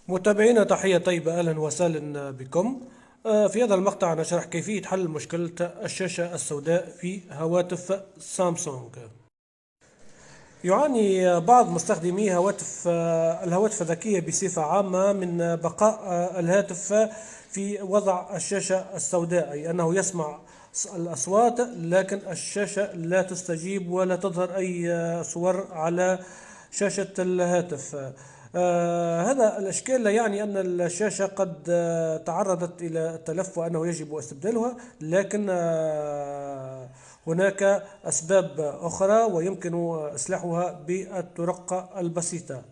متابعينا تحية طيبة، أهلا وسهلا بكم. في هذا المقطع نشرح كيفية حل مشكلة الشاشة السوداء في هواتف سامسونج. يعاني بعض مستخدمي الهواتف الذكية بصفة عامة من بقاء الهاتف في وضع الشاشة السوداء، أي أنه يسمع الأصوات لكن الشاشة لا تستجيب ولا تظهر أي صور على شاشة الهاتف. هذا الإشكال لا يعني أن الشاشة قد تعرضت إلى التلف وأنه يجب استبدالها، لكن هناك أسباب أخرى ويمكن إصلاحها بالطرق البسيطة.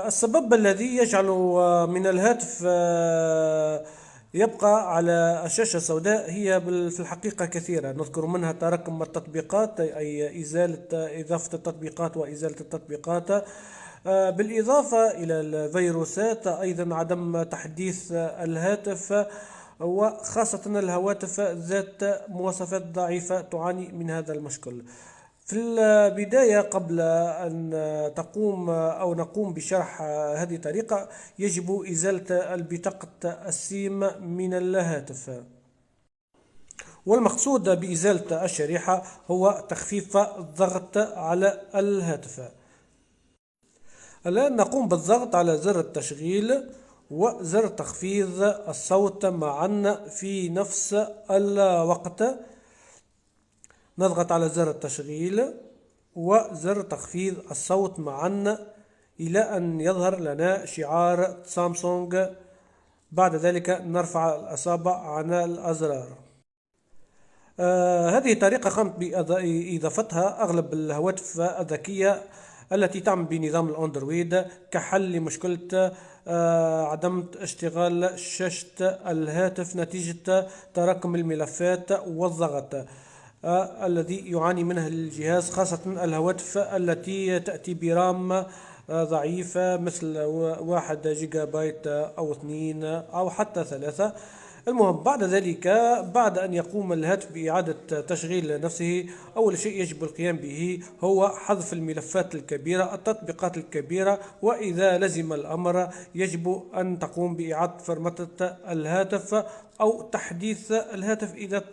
السبب الذي يجعل من الهاتف يبقى على الشاشة السوداء هي في الحقيقة كثيرة، نذكر منها تراكم التطبيقات، أي إضافة التطبيقات وإزالة التطبيقات، بالإضافة إلى الفيروسات، أيضا عدم تحديث الهاتف، وخاصة الهواتف ذات مواصفات ضعيفة تعاني من هذا المشكل. في البداية، قبل أن نقوم بشرح هذه الطريقة، يجب إزالة البطاقة السيم من الهاتف. والمقصود بإزالة الشريحة هو تخفيف الضغط على الهاتف. الآن نقوم بالضغط على زر التشغيل وزر تخفيض الصوت معا في نفس الوقت. نضغط على زر التشغيل وزر تخفيض الصوت معا إلى أن يظهر لنا شعار سامسونج. بعد ذلك نرفع الأصابع عن الأزرار. هذه الطريقة قمت بإضافتها أغلب الهواتف الذكية التي تعمل بنظام الأندرويد كحل لمشكلة عدم اشتغال شاشة الهاتف نتيجة تراكم الملفات والضغط الذي يعاني منه الجهاز، خاصة الهواتف التي تأتي برام ضعيفة مثل 1 جيجا بايت أو 2 أو حتى 3. المهم، بعد ذلك، بعد أن يقوم الهاتف بإعادة تشغيل نفسه، أول شيء يجب القيام به هو حذف الملفات الكبيرة، التطبيقات الكبيرة، وإذا لزم الأمر يجب أن تقوم بإعادة فرمتة الهاتف أو تحديث الهاتف إذا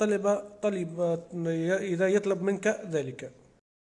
إذا يطلب منك ذلك.